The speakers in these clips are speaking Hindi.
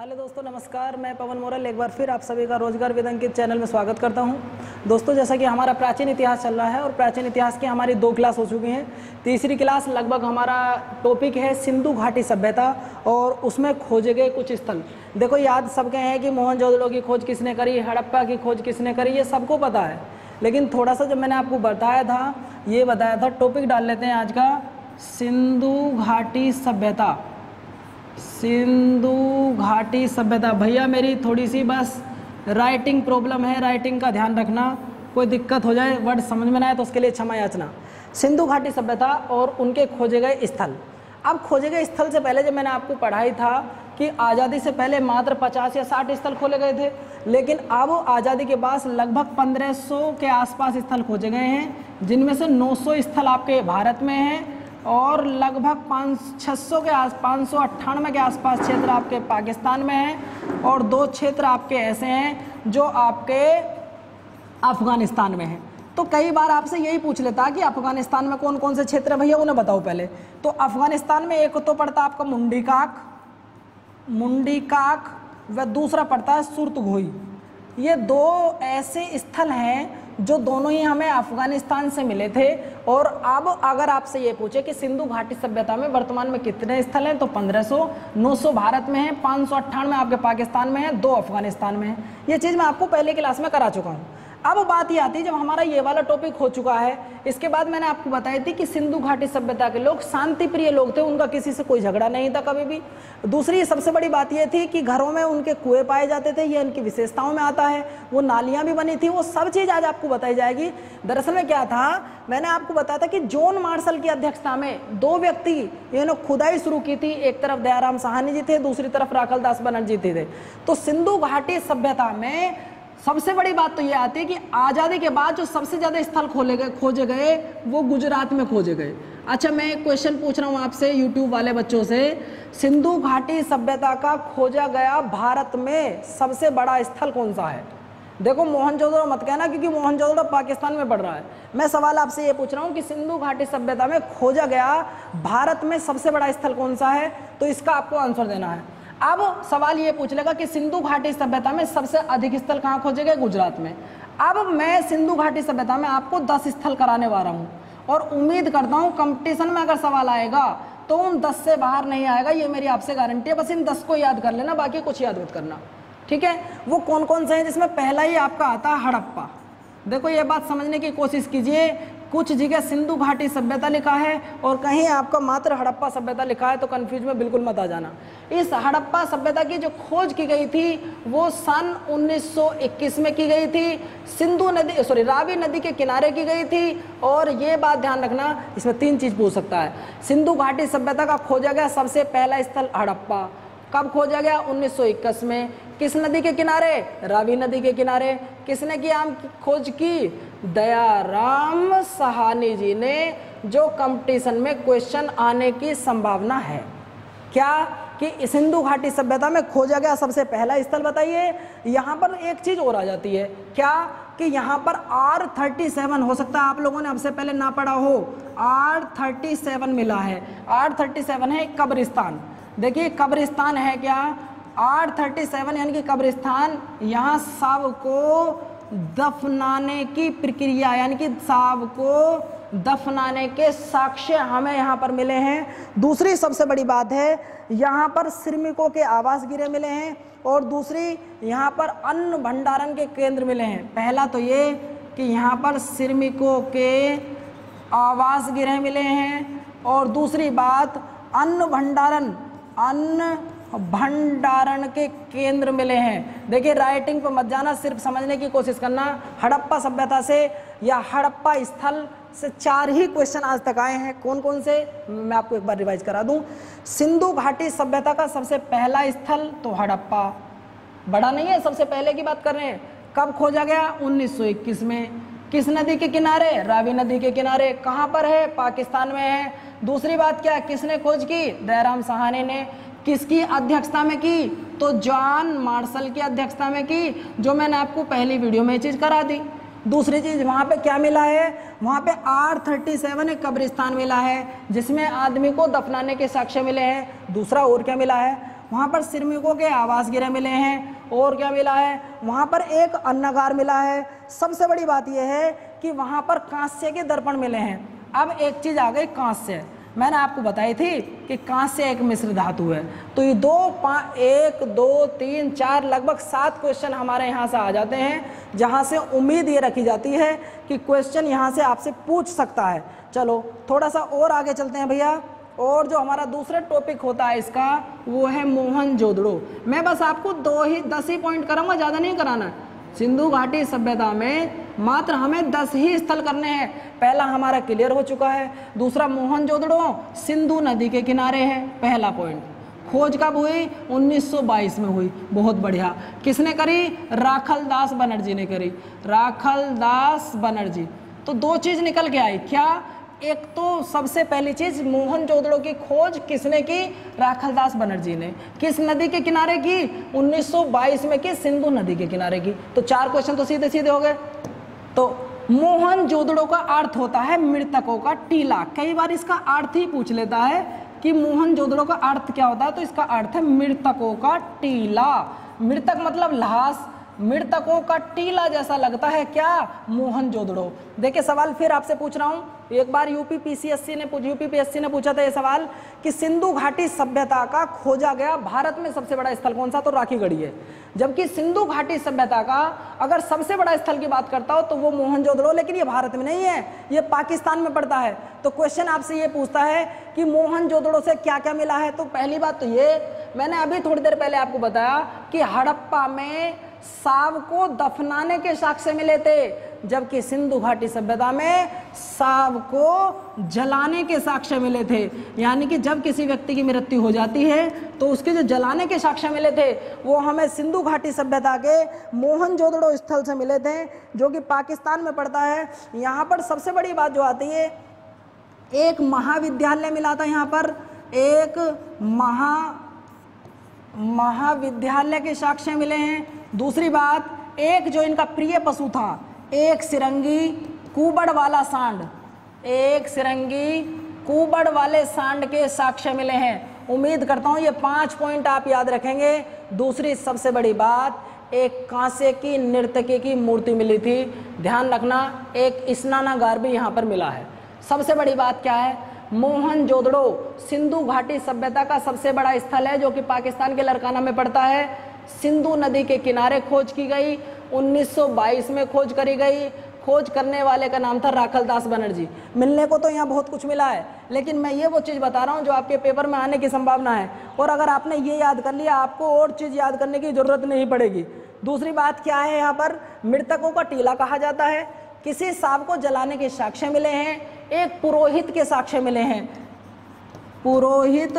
हेलो दोस्तों, नमस्कार। मैं पवन मोरल एक बार फिर आप सभी का रोजगार विद अंकित चैनल में स्वागत करता हूं। दोस्तों, जैसा कि हमारा प्राचीन इतिहास चल रहा है और प्राचीन इतिहास की हमारी 2 क्लास हो चुकी हैं। तीसरी क्लास लगभग हमारा टॉपिक है सिंधु घाटी सभ्यता और उसमें खोजे गए कुछ स्थल। देखो, याद सबके हैं कि मोहनजोदड़ो की खोज किसने करी, हड़प्पा की खोज किसने करी, ये सबको पता है। लेकिन थोड़ा सा जब मैंने आपको बताया था, ये बताया था, टॉपिक डाल लेते हैं आज का, सिंधु घाटी सभ्यता। सिंधु घाटी सभ्यता। भैया मेरी थोड़ी सी बस राइटिंग प्रॉब्लम है, राइटिंग का ध्यान रखना, कोई दिक्कत हो जाए, वर्ड समझ में ना आए तो उसके लिए क्षमा याचना। सिंधु घाटी सभ्यता और उनके खोजे गए स्थल। अब खोजे गए स्थल से पहले जब मैंने आपको पढ़ाई था कि आज़ादी से पहले मात्र 50 या 60 स्थल खोले गए थे, लेकिन अब आज़ादी के बाद लगभग 1500 के आसपास स्थल खोजे गए हैं, जिनमें से 900 स्थल आपके भारत में हैं और लगभग 500-600 के 598 के आसपास क्षेत्र आपके पाकिस्तान में हैं और 2 क्षेत्र आपके ऐसे हैं जो आपके अफगानिस्तान में हैं। तो कई बार आपसे यही पूछ लेता कि अफगानिस्तान में कौन कौन से क्षेत्र है, भैया उन्हें बताओ पहले। तो अफगानिस्तान में एक तो पड़ता आपका मुंडी काक व दूसरा पड़ता है सुरतगोई। ये 2 ऐसे स्थल हैं जो दोनों ही हमें अफगानिस्तान से मिले थे। और अब अगर आपसे ये पूछे कि सिंधु घाटी सभ्यता में वर्तमान में कितने स्थल हैं, तो 1500, 900 भारत में हैं, 598 आपके पाकिस्तान में हैं, 2 अफगानिस्तान में हैं। ये चीज़ मैं आपको पहले क्लास में करा चुका हूँ। अब बात ये आती है, जब हमारा ये वाला टॉपिक हो चुका है, इसके बाद मैंने आपको बताई थी कि सिंधु घाटी सभ्यता के लोग शांति प्रिय लोग थे, उनका किसी से कोई झगड़ा नहीं था कभी भी। दूसरी सबसे बड़ी बात ये थी कि घरों में उनके कुएं पाए जाते थे, ये इनकी विशेषताओं में आता है। वो नालियाँ भी बनी थी, वो सब चीज़ आज आपको बताई जाएगी। दरअसल में क्या था, मैंने आपको बताया था कि जॉन मार्शल की अध्यक्षता में 2 व्यक्ति इन्होंने खुदाई शुरू की थी। एक तरफ दयाराम साहनी जी थे, दूसरी तरफ राखलदास बनर्जी थे। तो सिंधु घाटी सभ्यता में सबसे बड़ी बात तो ये आती है कि आज़ादी के बाद जो सबसे ज़्यादा स्थल खोजे गए वो गुजरात में खोजे गए। अच्छा, मैं एक क्वेश्चन पूछ रहा हूँ आपसे, यूट्यूब वाले बच्चों से, सिंधु घाटी सभ्यता का खोजा गया भारत में सबसे बड़ा स्थल कौन सा है? देखो, मोहनजोदड़ो मत कहना, क्योंकि मोहनजोदड़ो पाकिस्तान में पड़ रहा है। मैं सवाल आपसे ये पूछ रहा हूँ कि सिंधु घाटी सभ्यता में खोजा गया भारत में सबसे बड़ा स्थल कौन सा है, तो इसका आपको आंसर देना है। अब सवाल ये पूछ लेगा कि सिंधु घाटी सभ्यता में सबसे अधिक स्थल कहाँ खोजे गए? गुजरात में। अब मैं सिंधु घाटी सभ्यता में आपको 10 स्थल कराने वाला हूँ और उम्मीद करता हूँ कंपटीशन में अगर सवाल आएगा तो उन 10 से बाहर नहीं आएगा, ये मेरी आपसे गारंटी है। बस इन 10 को याद कर लेना, बाकी कुछ याद मत करना, ठीक है? वो कौन कौन से हैं, जिसमें पहला ही आपका आता है हड़प्पा। देखो, ये बात समझने की कोशिश कीजिए, कुछ जगह सिंधु घाटी सभ्यता लिखा है और कहीं आपका मात्र हड़प्पा सभ्यता लिखा है, तो कंफ्यूज में बिल्कुल मत आ जाना। इस हड़प्पा सभ्यता की जो खोज की गई थी वो सन 1921 में की गई थी। रावी नदी के किनारे की गई थी। और ये बात ध्यान रखना, इसमें 3 चीज़ पूछ सकता है। सिंधु घाटी सभ्यता का खोजा गया सबसे पहला स्थल हड़प्पा। कब खोजा गया? 1921 में। किस नदी के किनारे? रावी नदी के किनारे। किसने की खोज की? दयाराम साहनी जी ने, जो कंपटीशन में क्वेश्चन आने की संभावना है। क्या कि सिंधु घाटी सभ्यता में खोजा गया सबसे पहला स्थल, बताइए। यहाँ पर एक चीज और आ जाती है, क्या कि यहाँ पर R37 हो सकता है आप लोगों ने हमसे पहले ना पढ़ा हो, R37 मिला है। R37 है कब्रिस्तान। देखिए, कब्रिस्तान है क्या? R37 यानी कि कब्रिस्तान। यहाँ शव को दफनाने की प्रक्रिया, यानी कि शव को दफनाने के साक्ष्य हमें यहाँ पर मिले हैं। दूसरी सबसे बड़ी बात है, यहाँ पर श्रमिकों के आवास गृह मिले हैं और दूसरी यहाँ पर अन्न भंडारण के केंद्र मिले हैं। पहला तो ये कि यहाँ पर श्रमिकों के आवास गृह मिले हैं और दूसरी बात अन्न भंडारण के केंद्र मिले हैं। देखिए, राइटिंग पे मत जाना, सिर्फ समझने की कोशिश करना। हड़प्पा सभ्यता से या हड़प्पा स्थल से 4 ही क्वेश्चन आज तक आए हैं। कौन कौन से, मैं आपको एक बार रिवाइज करा दूं। सिंधु घाटी सभ्यता का सबसे पहला स्थल तो हड़प्पा, बड़ा नहीं है, सबसे पहले की बात कर रहे हैं। कब खोजा गया? 1921 में। किस नदी के किनारे? रावी नदी के किनारे। कहाँ पर है? पाकिस्तान में है। दूसरी बात क्या, किसने खोज की? दयाराम साहनी ने। किसकी अध्यक्षता में की? तो जॉन मार्शल की अध्यक्षता में की, जो मैंने आपको पहली वीडियो में ये चीज़ करा दी। दूसरी चीज़, वहाँ पे क्या मिला है? वहाँ पे R37 एक कब्रिस्तान मिला है जिसमें आदमी को दफनाने के साक्ष्य मिले हैं। दूसरा और क्या मिला है? वहाँ पर श्रमिकों के आवास गृह मिले हैं, और क्या मिला है, वहाँ पर एक अन्नागार मिला है। सबसे बड़ी बात यह है कि वहाँ पर कांस्य के दर्पण मिले हैं। अब एक चीज़ आ गई कांस्य, मैंने आपको बताई थी कि कांस्य एक मिश्र धातु है। तो ये 1 2 3 4 लगभग 7 क्वेश्चन हमारे यहाँ से आ जाते हैं, जहाँ से उम्मीद ये रखी जाती है कि क्वेश्चन यहाँ से आपसे पूछ सकता है। चलो थोड़ा सा और आगे चलते हैं भैया, और जो हमारा दूसरा टॉपिक होता है इसका वो है मोहनजोदड़ो। मैं बस आपको 10 ही पॉइंट कराऊंगा, ज़्यादा नहीं कराना है। सिंधु घाटी सभ्यता में मात्र हमें 10 ही स्थल करने हैं। पहला हमारा क्लियर हो चुका है। दूसरा मोहनजोदड़ो सिंधु नदी के किनारे है, पहला पॉइंट। खोज कब हुई, 1922 में हुई, बहुत बढ़िया। किसने करी, राखलदास बनर्जी ने करी, राखलदास बनर्जी। तो 2 चीज़ निकल के आई, क्या, एक तो सबसे पहली चीज मोहनजोदड़ो की खोज किसने की, राखलदास बनर्जी ने। किस नदी के किनारे की, 1922 में की, सिंधु नदी के किनारे की। तो 4 क्वेश्चन तो सीधे सीधे हो गए। तो मोहनजोदड़ो का अर्थ होता है मृतकों का टीला। कई बार इसका अर्थ ही पूछ लेता है कि मोहनजोदड़ो का अर्थ क्या होता है, तो इसका अर्थ है मृतकों का टीला। मृतक मतलब लाश, मृतकों का टीला जैसा लगता है क्या, मोहनजोदड़ो। देखिए सवाल फिर आपसे पूछ रहा हूँ, एक बार यूपीपीएससी ने पूछा था ये सवाल कि सिंधु घाटी सभ्यता का खोजा गया भारत में सबसे बड़ा स्थल कौन सा, तो राखीगढ़ी है। जबकि सिंधु घाटी सभ्यता का अगर सबसे बड़ा स्थल की बात करता हो तो वो मोहनजोदड़ो, लेकिन ये भारत में नहीं है, ये पाकिस्तान में पड़ता है। तो क्वेश्चन आपसे ये पूछता है कि मोहनजोदड़ो से क्या क्या मिला है। तो पहली बात तो ये, मैंने अभी थोड़ी देर पहले आपको बताया कि हड़प्पा में शव को दफनाने के साक्ष्य मिले थे, जबकि सिंधु घाटी सभ्यता में शव को जलाने के साक्ष्य मिले थे। यानी कि जब किसी व्यक्ति की मृत्यु हो जाती है तो उसके जो जलाने के साक्ष्य मिले थे वो हमें सिंधु घाटी सभ्यता के मोहनजोदड़ो स्थल से मिले थे, जो कि पाकिस्तान में पड़ता है। यहाँ पर सबसे बड़ी बात जो आती है, एक महाविद्यालय मिला था, यहाँ पर एक महाविद्यालय के साक्ष्य मिले हैं। दूसरी बात, एक जो इनका प्रिय पशु था, एक सिरंगी कुबड़ वाला सांड, एक सिरंगी कुबड़ वाले सांड के साक्ष्य मिले हैं। उम्मीद करता हूँ ये 5 पॉइंट आप याद रखेंगे। दूसरी सबसे बड़ी बात, एक कांसे की नर्तकी की मूर्ति मिली थी, ध्यान रखना, एक स्नानागार भी यहाँ पर मिला है। सबसे बड़ी बात क्या है, मोहनजोदड़ो सिंधु घाटी सभ्यता का सबसे बड़ा स्थल है, जो कि पाकिस्तान के लरकाना में पड़ता है। सिंधु नदी के किनारे खोज की गई, 1922 में खोज करी गई। खोज करने वाले का नाम था राखलदास बनर्जी। मिलने को तो यहाँ बहुत कुछ मिला है, लेकिन मैं ये वो चीज़ बता रहा हूँ जो आपके पेपर में आने की संभावना है। और अगर आपने ये याद कर लिया, आपको और चीज़ याद करने की जरूरत नहीं पड़ेगी। दूसरी बात क्या है, यहाँ पर मृतकों का टीला कहा जाता है। किसी शव को जलाने के साक्ष्य मिले हैं, एक पुरोहित के साक्ष्य मिले हैं, पुरोहित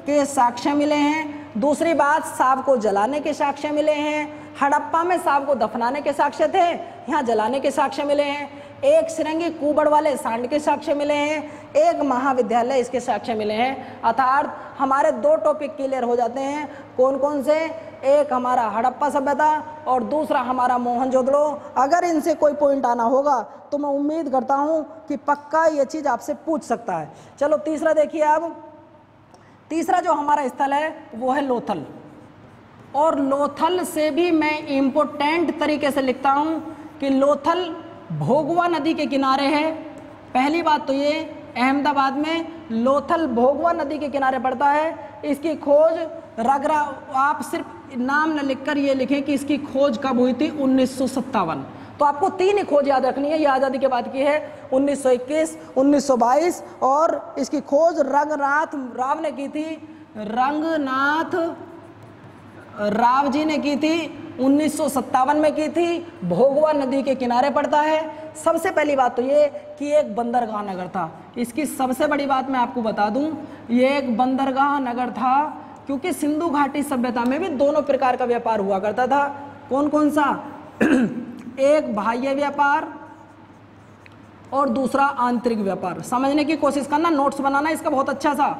के साक्ष्य मिले हैं। दूसरी बात, शव को जलाने के साक्ष्य मिले हैं। हड़प्पा में शव को दफनाने के साक्ष्य थे, यहाँ जलाने के साक्ष्य मिले हैं। एक सिरंगी कुबड़ वाले सांड के साक्ष्य मिले हैं, एक महाविद्यालय इसके साक्ष्य मिले हैं। अर्थात हमारे 2 टॉपिक क्लियर हो जाते हैं। कौन कौन से, एक हमारा हड़प्पा सभ्यता और दूसरा हमारा मोहनजोदड़ो। अगर इनसे कोई पॉइंट आना होगा तो मैं उम्मीद करता हूँ कि पक्का ये चीज़ आपसे पूछ सकता है। चलो तीसरा देखिए। अब तीसरा जो हमारा स्थल है वो है लोथल, और लोथल से भी मैं इम्पोर्टेंट तरीके से लिखता हूँ कि लोथल भोगवा नदी के किनारे है। पहली बात तो ये, अहमदाबाद में लोथल भोगवा नदी के किनारे पड़ता है। इसकी खोज रगरा, आप सिर्फ नाम न लिखकर ये लिखें कि इसकी खोज कब हुई थी, 1957। तो आपको 3 ही खोज याद रखनी है, ये आज़ादी के बाद की है, 1921, 1922, और इसकी खोज रंगनाथ राव ने की थी, रंगनाथ राव जी ने की थी, 1957 में की थी। भोगवा नदी के किनारे पड़ता है। सबसे पहली बात तो ये कि एक बंदरगाह नगर था। इसकी सबसे बड़ी बात मैं आपको बता दूं, ये एक बंदरगाह नगर था, क्योंकि सिंधु घाटी सभ्यता में भी दोनों प्रकार का व्यापार हुआ करता था। कौन कौन सा, एक बाह्य व्यापार और दूसरा आंतरिक व्यापार। समझने की कोशिश करना, नोट्स बनाना इसका बहुत अच्छा सा।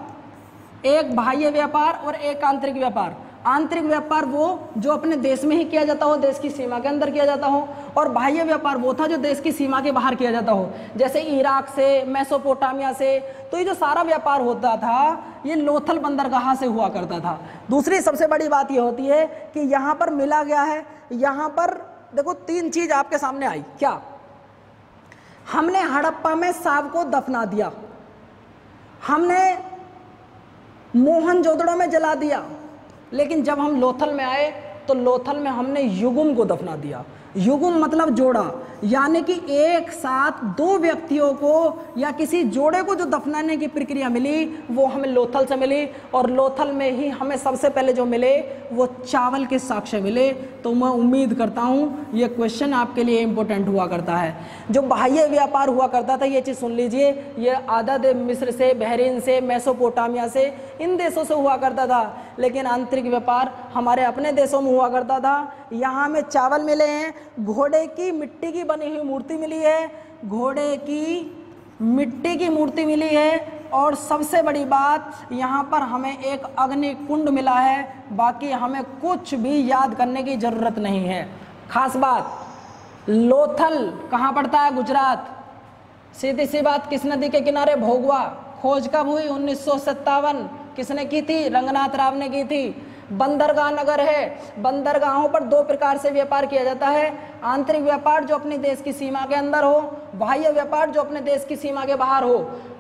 एक बाह्य व्यापार और एक आंतरिक व्यापार। आंतरिक व्यापार वो जो अपने देश में ही किया जाता हो, देश की सीमा के अंदर किया जाता हो, और बाह्य व्यापार वो था जो देश की सीमा के बाहर किया जाता हो, जैसे इराक से, मेसोपोटामिया से। तो ये जो सारा व्यापार होता था ये लोथल बंदरगाह से हुआ करता था। दूसरी सबसे बड़ी बात ये होती है कि यहाँ पर मिला गया है, यहाँ पर देखो 3 चीज आपके सामने आई। क्या? हमने हड़प्पा में सांप को दफना दिया, हमने मोहनजोदड़ो में जला दिया, लेकिन जब हम लोथल में आए तो लोथल में हमने युगुम को दफना दिया। युगुम मतलब जोड़ा, यानी कि एक साथ 2 व्यक्तियों को या किसी जोड़े को जो दफनाने की प्रक्रिया मिली वो हमें लोथल से मिली, और लोथल में ही हमें सबसे पहले जो मिले वो चावल के साक्ष्य मिले। तो मैं उम्मीद करता हूँ ये क्वेश्चन आपके लिए इम्पोर्टेंट हुआ करता है। जो बाह्य व्यापार हुआ करता था ये चीज़ सुन लीजिए, ये आदद मिस्र से, बहरीन से, मेसोपोटामिया से, इन देशों से हुआ करता था, लेकिन आंतरिक व्यापार हमारे अपने देशों में हुआ करता था। यहाँ हमें चावल मिले हैं, घोड़े की मिट्टी की बनी हुई मूर्ति मिली है, घोड़े की मिट्टी की मूर्ति मिली है, और सबसे बड़ी बात यहाँ पर हमें एक अग्नि कुंड मिला है। बाकी हमें कुछ भी याद करने की जरूरत नहीं है। खास बात, लोथल कहाँ पड़ता है? गुजरात। सीधी सी बात, किस नदी के किनारे? भोगवा। खोज कब हुई? 1957। किसने की थी? रंगनाथ राव ने की थी। बंदरगाह नगर है। बंदरगाहों पर 2 प्रकार से व्यापार किया जाता है, आंतरिक व्यापार जो अपने देश की सीमा के अंदर हो, बाह्य व्यापार जो अपने देश की सीमा के बाहर हो।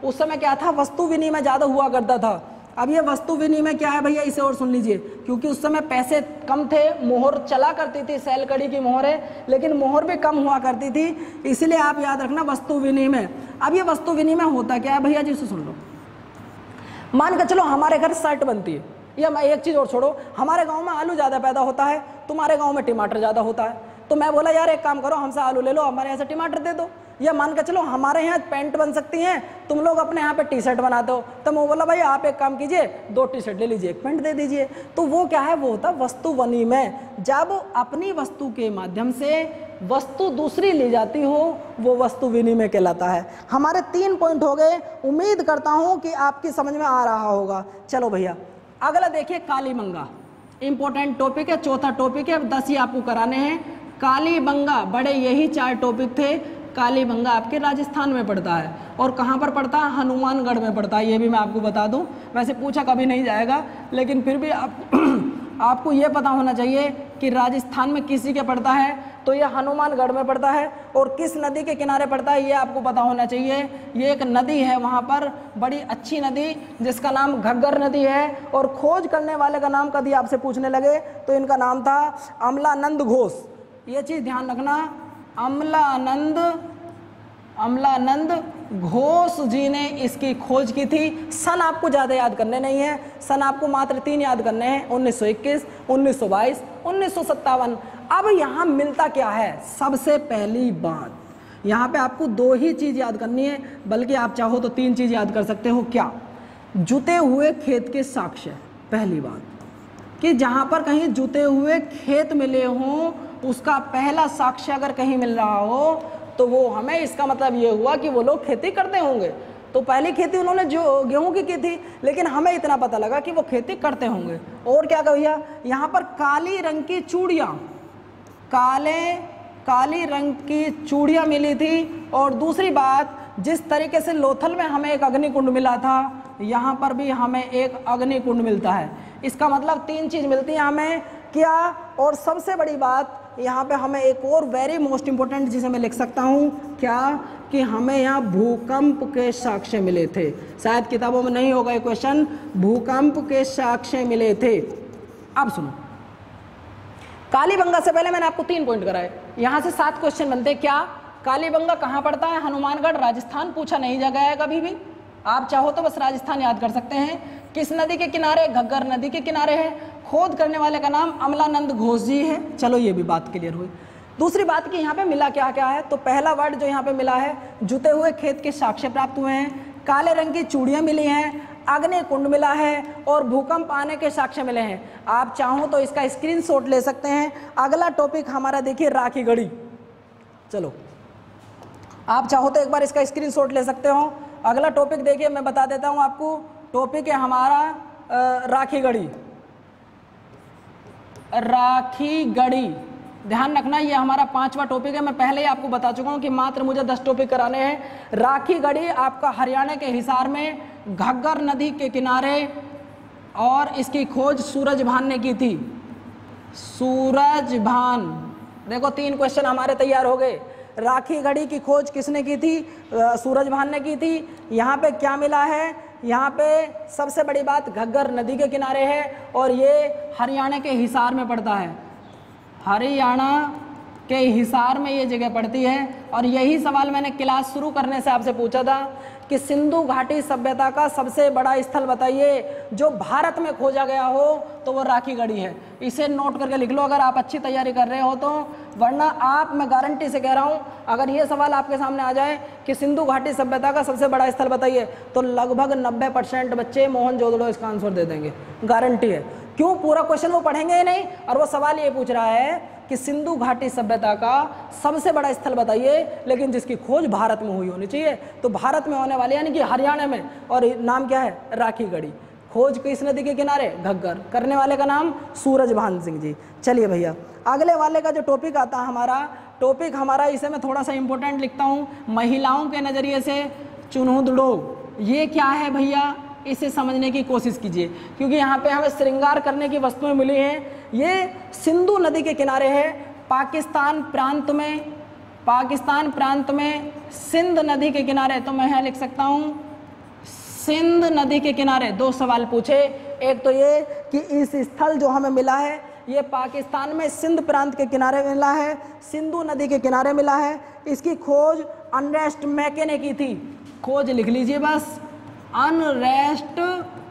उस समय क्या था? वस्तु विनिमय ज़्यादा हुआ करता था। अब ये वस्तु विनिमय क्या है भैया, इसे और सुन लीजिए, क्योंकि उस समय पैसे कम थे, मोहर चला करती थी, सैलकड़ी की मोहर है, लेकिन मोहर भी कम हुआ करती थी, इसलिए आप याद रखना वस्तु विनिमय। अब ये वस्तु विनिमय होता क्या है भैया जी, इसे सुन लो। मान के चलो हमारे घर शर्ट बनती है, या मैं एक चीज़ और छोड़ो, हमारे गांव में आलू ज़्यादा पैदा होता है, तुम्हारे गांव में टमाटर ज़्यादा होता है, तो मैं बोला यार एक काम करो, हमसे आलू ले लो, हमारे यहाँ से टमाटर दे दो। या मान के चलो हमारे यहाँ पैंट बन सकती हैं, तुम लोग अपने यहाँ पे टी-शर्ट बनाते हो, तो मैं बोला भाई आप एक काम कीजिए, 2 टी-शर्ट ले लीजिए, 1 पैंट दे दीजिए। तो वो क्या है? वो होता वस्तु विनिमय। जब अपनी वस्तु के माध्यम से वस्तु दूसरी ली जाती हो वो वस्तु विनिमय कहलाता है। हमारे 3 पॉइंट हो गए, उम्मीद करता हूँ कि आपकी समझ में आ रहा होगा। चलो भैया अगला देखिए, कालीबंगा। इंपॉर्टेंट टॉपिक है, चौथा टॉपिक है, 10 ही आपको कराने हैं। कालीबंगा, बड़े यही 4 टॉपिक थे। कालीबंगा आपके राजस्थान में पड़ता है, और कहाँ पर पड़ता है? हनुमानगढ़ में पड़ता है। ये भी मैं आपको बता दूं, वैसे पूछा कभी नहीं जाएगा, लेकिन फिर भी आपको ये पता होना चाहिए कि राजस्थान में किसी के पड़ता है, तो ये हनुमानगढ़ में पड़ता है। और किस नदी के किनारे पड़ता है ये आपको पता होना चाहिए। ये एक नदी है वहाँ पर, बड़ी अच्छी नदी, जिसका नाम घग्गर नदी है। और खोज करने वाले का नाम कभी आपसे पूछने लगे तो इनका नाम था अमलानंद घोष। ये चीज़ ध्यान रखना, अमलानंद घोष जी ने इसकी खोज की थी। सन आपको ज़्यादा याद करने नहीं है, सन आपको मात्र 3 याद करने हैं, 1921, 1922, 1957। अब यहाँ मिलता क्या है? सबसे पहली बात यहाँ पे आपको 2 ही चीज़ याद करनी है, बल्कि आप चाहो तो 3 चीज़ याद कर सकते हो। क्या? जुते हुए खेत के साक्ष्य। पहली बात कि जहाँ पर कहीं जुते हुए खेत मिले हों उसका पहला साक्ष्य अगर कहीं मिल रहा हो तो वो हमें, इसका मतलब ये हुआ कि वो लोग खेती करते होंगे। तो पहली खेती उन्होंने जो गेहूं की थी, लेकिन हमें इतना पता लगा कि वो खेती करते होंगे। और क्या भैया, यहाँ पर काली रंग की चूड़ियाँ, काली रंग की चूड़ियाँ मिली थी। और दूसरी बात, जिस तरीके से लोथल में हमें एक अग्निकुंड मिला था, यहाँ पर भी हमें एक अग्निकुंड मिलता है। इसका मतलब 3 चीज़ मिलती हैं हमें। क्या? और सबसे बड़ी बात यहाँ पे हमें एक और वेरी मोस्ट इम्पोर्टेंट जिसे मैं लिख सकता हूँ, क्या? कि हमें यहाँ भूकंप के साक्ष्य मिले थे। शायद किताबों में नहीं होगा ये क्वेश्चन, भूकंप के साक्ष्य मिले थे। अब सुनो, कालीबंगा से पहले मैंने आपको 3 पॉइंट कराए, यहाँ से 7 क्वेश्चन बनते। क्या? कालीबंगा कहाँ पड़ता है? हनुमानगढ़, राजस्थान। पूछा नहीं जगह है कभी भी, आप चाहो तो बस राजस्थान याद कर सकते हैं। किस नदी के किनारे? घग्गर नदी के किनारे है। खोद करने वाले का नाम अमलानंद घोष जी है। चलो ये भी बात क्लियर हुई। दूसरी बात कि यहाँ पे मिला क्या क्या है, तो पहला वर्ड जो यहाँ पे मिला है, जुते हुए खेत के साक्ष्य प्राप्त हुए हैं, काले रंग की चूड़ियाँ मिली हैं, अग्निकुंड मिला है, और भूकंप आने के साक्ष्य मिले हैं। आप चाहो तो इसका स्क्रीनशॉट ले सकते हैं। अगला टॉपिक हमारा देखिए, राखी गढ़ी। चलो आप चाहो तो एक बार इसका स्क्रीनशॉट ले सकते हो। अगला टॉपिक देखिए, मैं बता देता हूँ आपको, टॉपिक है हमारा राखी गढ़ी। राखी गढ़ी। ध्यान रखना ये हमारा 5वां टॉपिक है। मैं पहले ही आपको बता चुका हूँ कि मात्र मुझे 10 टॉपिक कराने हैं। राखी गढ़ी आपका हरियाणा के हिसार में घग्गर नदी के किनारे, और इसकी खोज सूरजभान ने की थी। सूरजभान, देखो 3 क्वेश्चन हमारे तैयार हो गए। राखी गढ़ी की खोज किसने की थी? सूरजभान ने की थी। यहाँ पे क्या मिला है? यहाँ पे सबसे बड़ी बात घग्गर नदी के किनारे है, और ये हरियाणा के हिसार में पड़ता है। हरियाणा के हिसार में ये जगह पड़ती है। और यही सवाल मैंने क्लास शुरू करने से आपसे पूछा था कि सिंधु घाटी सभ्यता का सबसे बड़ा स्थल बताइए जो भारत में खोजा गया हो, तो वो राखी गढ़ी है। इसे नोट करके लिख लो अगर आप अच्छी तैयारी कर रहे हो तो, वरना आप, मैं गारंटी से कह रहा हूँ, अगर ये सवाल आपके सामने आ जाए कि सिंधु घाटी सभ्यता का सबसे बड़ा स्थल बताइए, तो लगभग 90% बच्चे मोहनजोदड़ो इसका आंसर दे देंगे, गारंटी है। क्यों? पूरा क्वेश्चन वो पढ़ेंगे ही नहीं, और वो सवाल ये पूछ रहा है कि सिंधु घाटी सभ्यता का सबसे बड़ा स्थल बताइए, लेकिन जिसकी खोज भारत में हुई होनी चाहिए। तो भारत में होने वाले यानी कि हरियाणा में, और नाम क्या है? राखी गढ़ी। खोज किस नदी के किनारे? घग्गर। करने वाले का नाम सूरजभान सिंह जी। चलिए भैया, अगले वाले का जो टॉपिक आता है हमारा इसे मैं थोड़ा सा इंपॉर्टेंट लिखता हूँ, महिलाओं के नज़रिए से चुनूदड़ो। ये क्या है भैया? इसे समझने की कोशिश कीजिए, क्योंकि यहाँ पे हमें श्रृंगार करने की वस्तुएं मिली हैं। ये सिंधु नदी के किनारे है, पाकिस्तान प्रांत में सिंध नदी के किनारे। तो मैं यहाँ लिख सकता हूँ सिंध नदी के किनारे। 2 सवाल पूछे, एक तो ये कि इस स्थल जो हमें मिला है ये पाकिस्तान में सिंध प्रांत के किनारे मिला है, सिंधु नदी के किनारे मिला है। इसकी खोज अर्नेस्ट मैके ने की थी। खोज लिख लीजिए बस, अर्नेस्ट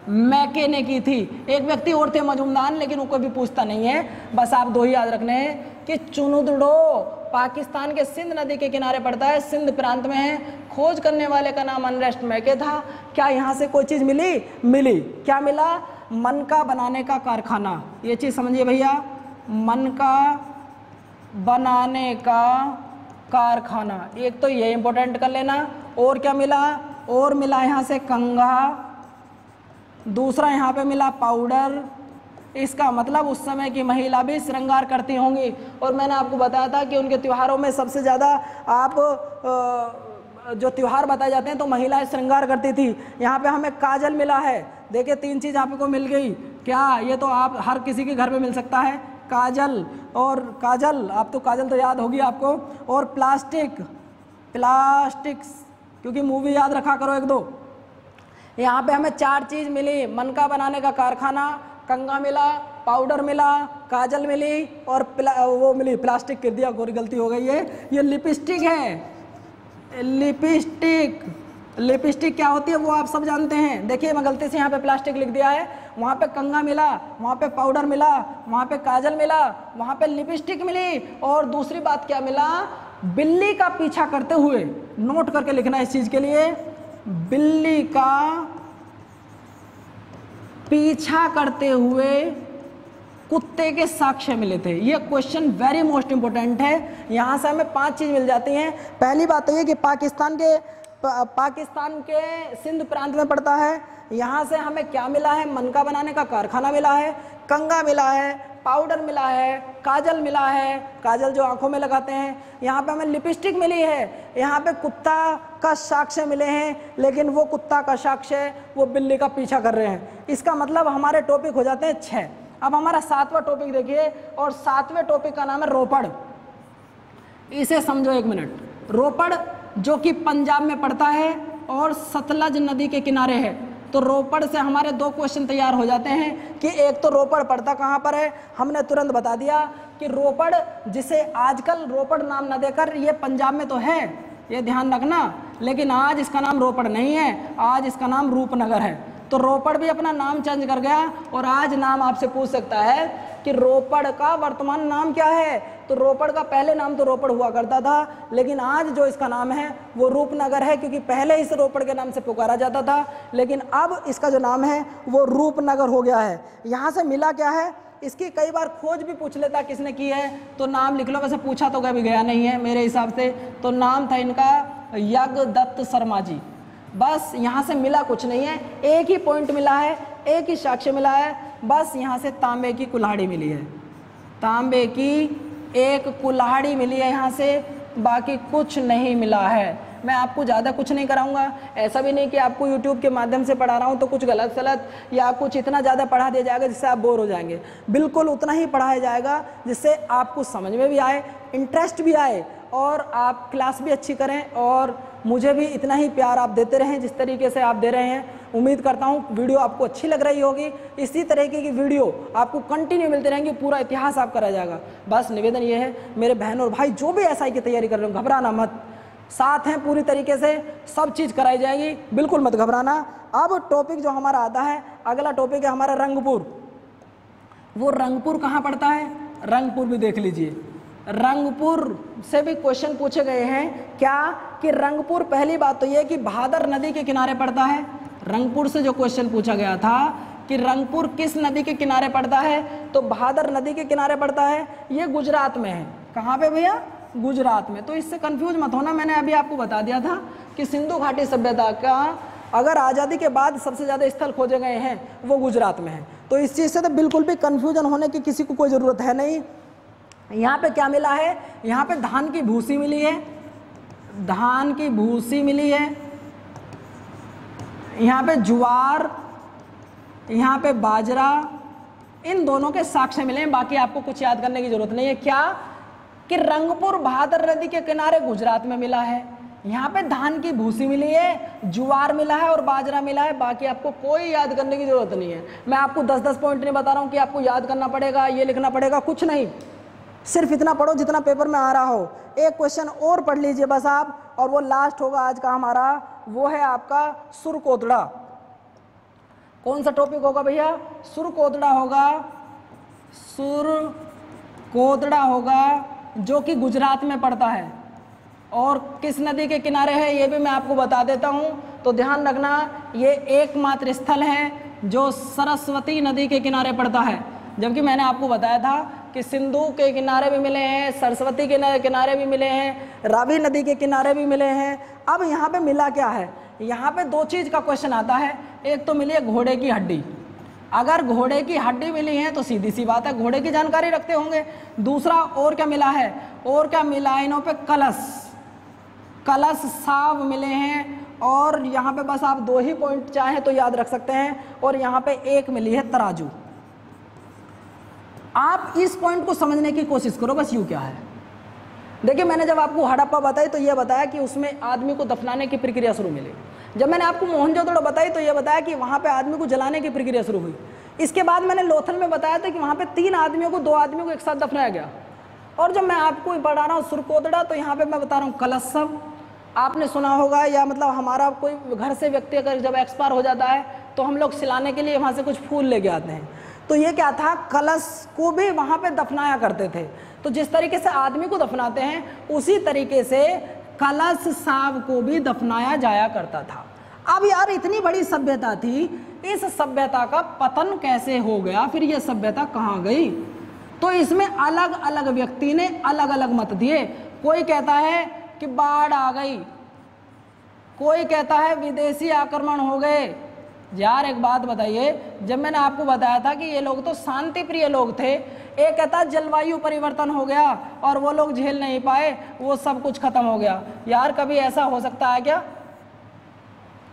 मैके ने की थी। एक व्यक्ति और थे मजूमदार, लेकिन वो कभी पूछता नहीं है। बस आप 2 ही याद रखने हैं कि चुनूदड़ो पाकिस्तान के सिंध नदी के किनारे पड़ता है, सिंध प्रांत में है। खोज करने वाले का नाम अर्नेस्ट मैके था। क्या यहाँ से कोई चीज़ मिली? क्या मिला? मनका बनाने का कारखाना। ये चीज़ समझिए भैया, मनका बनाने का कारखाना। एक तो ये इंपॉर्टेंट कर लेना। और क्या मिला? और मिला यहाँ से कंघा, दूसरा यहाँ पे मिला पाउडर। इसका मतलब उस समय की महिला भी श्रृंगार करती होंगी। और मैंने आपको बताया था कि उनके त्योहारों में सबसे ज़्यादा आप जो त्यौहार बताए जाते हैं तो महिलाएं श्रृंगार करती थी। यहाँ पे हमें काजल मिला है। देखिए 3 चीज़ आपको मिल गई। क्या? ये तो आप हर किसी के घर में मिल सकता है, काजल। और काजल, आप तो काजल तो याद होगी आपको। और प्लास्टिक्स, क्योंकि मूवी याद रखा करो 1-2। यहाँ पे हमें 4 चीज़ मिली। मनका बनाने का कारखाना, कंघा मिला, पाउडर मिला, काजल मिली, और वो मिली प्लास्टिक। कर दिया, गोरी गलती हो गई है। ये लिपस्टिक है। लिपस्टिक क्या होती है वो आप सब जानते हैं। देखिए मैं गलती से यहाँ पे प्लास्टिक लिख दिया है। वहाँ पे कंघा मिला, वहाँ पे पाउडर मिला, वहाँ पे काजल मिला, वहाँ पे लिपस्टिक मिली, और दूसरी बात क्या मिला? बिल्ली का पीछा करते हुए, नोट करके लिखना इस चीज़ के लिए, बिल्ली का पीछा करते हुए कुत्ते के साक्ष्य मिले थे। ये क्वेश्चन वेरी मोस्ट इंपोर्टेंट है। यहाँ से हमें 5 चीज़ मिल जाती हैं। पहली बात तो ये कि पाकिस्तान के सिंध प्रांत में पड़ता है। यहाँ से हमें क्या मिला है? मनका बनाने का कारखाना मिला है, कंघा मिला है, पाउडर मिला है, काजल मिला है, काजल जो आंखों में लगाते हैं। यहाँ पे हमें लिपस्टिक मिली है। यहाँ पे कुत्ता का साक्ष्य मिले हैं, लेकिन वो कुत्ता का साक्ष्य वो बिल्ली का पीछा कर रहे हैं। इसका मतलब हमारे टॉपिक हो जाते हैं 6। अब हमारा 7वां टॉपिक देखिए, और 7वें टॉपिक का नाम है रोपड़। इसे समझो 1 मिनट। रोपड़ जो कि पंजाब में पड़ता है और सतलज नदी के किनारे है। तो रोपड़ से हमारे 2 क्वेश्चन तैयार हो जाते हैं कि एक तो रोपड़ पड़ता कहाँ पर है, हमने तुरंत बता दिया कि रोपड़, जिसे आजकल रोपड़ नाम न देकर ये पंजाब में तो है, ये ध्यान रखना, लेकिन आज इसका नाम रोपड़ नहीं है, आज इसका नाम रूपनगर है। तो रोपड़ भी अपना नाम चेंज कर गया, और आज नाम आपसे पूछ सकता है कि रोपड़ का वर्तमान नाम क्या है। तो रोपड़ का पहले नाम तो रोपड़ हुआ करता था, लेकिन आज जो इसका नाम है वो रूपनगर है, क्योंकि पहले इसे रोपड़ के नाम से पुकारा जाता था, लेकिन अब इसका जो नाम है वो रूपनगर हो गया है। यहाँ से मिला क्या है? इसकी कई बार खोज भी पूछ लेता किसने की है, तो नाम लिख लो। वैसे पूछा तो कभी गया नहीं है मेरे हिसाब से। तो नाम था इनका यज्ञदत्त शर्मा जी। बस यहाँ से मिला कुछ नहीं है, एक ही पॉइंट मिला है, एक ही साक्ष्य मिला है, बस यहाँ से तांबे की कुल्हाड़ी मिली है। तांबे की एक कुल्हाड़ी मिली है यहाँ से, बाकी कुछ नहीं मिला है। मैं आपको ज़्यादा कुछ नहीं कराऊंगा, ऐसा भी नहीं कि आपको YouTube के माध्यम से पढ़ा रहा हूँ तो कुछ गलत गलत या कुछ इतना ज़्यादा पढ़ा दिया जाएगा जिससे आप बोर हो जाएंगे। बिल्कुल उतना ही पढ़ाया जाएगा जिससे आपको समझ में भी आए, इंटरेस्ट भी आए और आप क्लास भी अच्छी करें और मुझे भी इतना ही प्यार आप देते रहें जिस तरीके से आप दे रहे हैं। उम्मीद करता हूँ वीडियो आपको अच्छी लग रही होगी। इसी तरीके की वीडियो आपको कंटिन्यू मिलती रहेंगी, पूरा इतिहास आपका रह जाएगा। बस निवेदन ये है मेरे बहन और भाई जो भी SI की तैयारी कर रहे हो, घबराना मत, साथ हैं पूरी तरीके से, सब चीज़ कराई जाएगी, बिल्कुल मत घबराना। अब टॉपिक जो हमारा आता है, अगला टॉपिक है हमारा रंगपुर। वो रंगपुर कहाँ पड़ता है, रंगपुर भी देख लीजिए। रंगपुर से भी क्वेश्चन पूछे गए हैं क्या कि रंगपुर, पहली बात तो ये कि भादर नदी के किनारे पड़ता है। रंगपुर से जो क्वेश्चन पूछा गया था कि रंगपुर किस नदी के किनारे पड़ता है, तो भादर नदी के किनारे पड़ता है। ये गुजरात में है। कहाँ पे भैया, गुजरात में। तो इससे कंफ्यूज मत होना, मैंने अभी आपको बता दिया था कि सिंधु घाटी सभ्यता का अगर आज़ादी के बाद सबसे ज़्यादा स्थल खोजे गए हैं वो गुजरात में है। तो इस चीज़ से तो बिल्कुल भी कंफ्यूजन होने की किसी को कोई ज़रूरत है नहीं। यहाँ पे क्या मिला है, यहाँ पे धान की भूसी मिली है, धान की भूसी मिली है, यहाँ पे ज्वार, यहाँ पे बाजरा, इन दोनों के साक्ष्य मिले हैं। बाकी आपको कुछ याद करने की जरूरत नहीं है। क्या कि रंगपुर भादर नदी के किनारे गुजरात में मिला है, यहाँ पे धान की भूसी मिली है, ज्वार मिला है और बाजरा मिला है। बाकी आपको कोई याद करने की जरूरत नहीं है। मैं आपको 10-10 पॉइंट नहीं बता रहा हूँ कि आपको याद करना पड़ेगा, ये लिखना पड़ेगा, कुछ नहीं। सिर्फ इतना पढ़ो जितना पेपर में आ रहा हो। एक क्वेश्चन और पढ़ लीजिए बस आप, और वो लास्ट होगा आज का हमारा, वो है आपका सुरकोतड़ा। कौन सा टॉपिक होगा भैया, सुरकोतड़ा होगा। सुरकोतड़ा होगा जो कि गुजरात में पड़ता है और किस नदी के किनारे है ये भी मैं आपको बता देता हूँ। तो ध्यान रखना, ये एकमात्र स्थल है जो सरस्वती नदी के किनारे पड़ता है। जबकि मैंने आपको बताया था कि सिंधु के किनारे भी मिले हैं, सरस्वती के किनारे भी मिले हैं, रावी नदी के किनारे भी मिले हैं। अब यहाँ पे मिला क्या है, यहाँ पे दो चीज़ का क्वेश्चन आता है। एक तो मिली है घोड़े की हड्डी। अगर घोड़े की हड्डी मिली है तो सीधी सी बात है घोड़े की जानकारी रखते होंगे। दूसरा और क्या मिला है, और क्या मिला है इन्हों पे, कलश, कलश साव मिले हैं। और यहाँ पे बस आप 2 ही पॉइंट चाहें तो याद रख सकते हैं। और यहाँ पे एक मिली है तराजू। आप इस पॉइंट को समझने की कोशिश करो बस, यूँ क्या है। देखिए मैंने जब आपको हड़प्पा बताई तो ये बताया कि उसमें आदमी को दफनाने की प्रक्रिया शुरू मिली। जब मैंने आपको मोहनजोदड़ो बताई तो ये बताया कि वहाँ पे आदमी को जलाने की प्रक्रिया शुरू हुई। इसके बाद मैंने लोथल में बताया था कि वहाँ पे 3 आदमियों को, 2 आदमियों को एक साथ दफनाया गया। और जब मैं आपको पढ़ा रहा हूँ सुरकोतड़ा, तो यहाँ पे मैं बता रहा हूँ कलशव। आपने सुना होगा, या मतलब हमारा कोई घर से व्यक्ति अगर जब एक्सपायर हो जाता है तो हम लोग सिलाने के लिए वहाँ से कुछ फूल लेके आते हैं। तो ये क्या था, कलश को भी वहाँ पे दफनाया करते थे। तो जिस तरीके से आदमी को दफनाते हैं उसी तरीके से कलश साव को भी दफनाया जाया करता था। अब यार इतनी बड़ी सभ्यता थी, इस सभ्यता का पतन कैसे हो गया, फिर ये सभ्यता कहाँ गई? तो इसमें अलग अलग व्यक्ति ने अलग अलग मत दिए। कोई कहता है कि बाढ़ आ गई, कोई कहता है विदेशी आक्रमण हो गए। यार एक बात बताइए, जब मैंने आपको बताया था कि ये लोग तो शांति प्रिय लोग थे, एक कहता जलवायु परिवर्तन हो गया और वो लोग झेल नहीं पाए, वो सब कुछ खत्म हो गया। यार कभी ऐसा हो सकता है क्या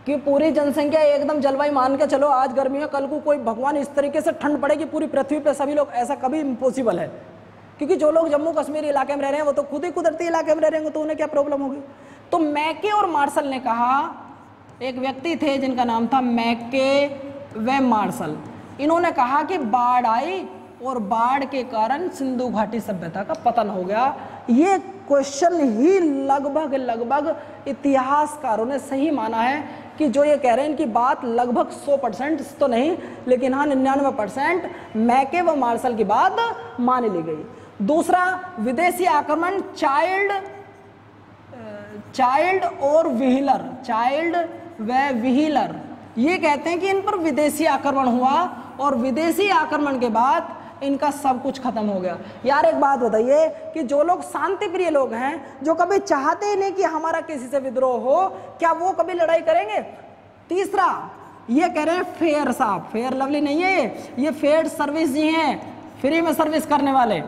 कि पूरी जनसंख्या एकदम जलवायु मान के चलो, आज गर्मी है, कल को कोई भगवान इस तरीके से ठंड पड़ेगी पूरी पृथ्वी पे सभी लोग, ऐसा कभी इम्पॉसिबल है। क्योंकि जो लोग जम्मू कश्मीर इलाके में रह रहे हैं वो तो खुद ही कुदरती इलाके में रह रहे हैं, तो उन्हें क्या प्रॉब्लम होगी। तो मैके और मार्शल ने कहा, एक व्यक्ति थे जिनका नाम था मैके व मार्शल, इन्होंने कहा कि बाढ़ आई और बाढ़ के कारण सिंधु घाटी सभ्यता का पतन हो गया। ये क्वेश्चन ही लगभग इतिहासकारों ने सही माना है कि जो ये कह रहे हैं इनकी बात लगभग 100% तो नहीं, लेकिन हाँ 99% मैके व मार्शल की बात मान ली गई। दूसरा, विदेशी आक्रमण, चाइल्ड और व्हीलर, चाइल्ड व व्हीलर, ये कहते हैं कि इन पर विदेशी आक्रमण हुआ और विदेशी आक्रमण के बाद इनका सब कुछ खत्म हो गया। यार एक बात बताइए कि जो लोग शांति प्रिय लोग हैं, जो कभी चाहते ही नहीं कि हमारा किसी से विद्रोह हो, क्या वो कभी लड़ाई करेंगे? तीसरा, ये कह रहे हैं फेयर साहब, फेयर लवली नहीं है ये फेयर सर्विस जी हैं, फ्री में सर्विस करने वाले,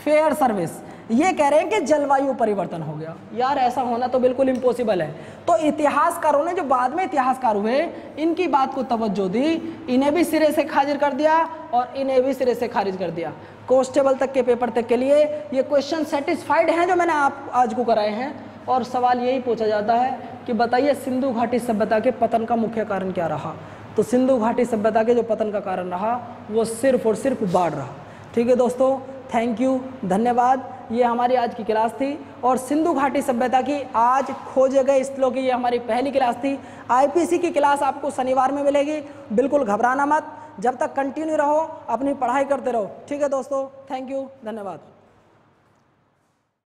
फेयर सर्विस। ये कह रहे हैं कि जलवायु परिवर्तन हो गया। यार ऐसा होना तो बिल्कुल इम्पॉसिबल है। तो इतिहासकारों ने, जो बाद में इतिहासकार हुए, इनकी बात को तवज्जो दी, इन्हें भी सिरे से खारिज कर दिया और इन्हें भी सिरे से खारिज कर दिया। कांस्टेबल तक के पेपर तक के लिए ये क्वेश्चन सेटिस्फाइड हैं जो मैंने आप आज को कराए हैं। और सवाल यही पूछा जाता है कि बताइए सिंधु घाटी सभ्यता के पतन का मुख्य कारण क्या रहा। तो सिंधु घाटी सभ्यता के जो पतन का कारण रहा वो सिर्फ और सिर्फ बाढ़ रहा। ठीक है दोस्तों, थैंक यू, धन्यवाद। ये हमारी आज की क्लास थी और सिंधु घाटी सभ्यता की आज खोजे गए स्थलों की ये हमारी पहली क्लास थी। आईपीसी की क्लास आपको शनिवार में मिलेगी, बिल्कुल घबराना मत। जब तक कंटिन्यू रहो, अपनी पढ़ाई करते रहो। ठीक है दोस्तों, थैंक यू, धन्यवाद।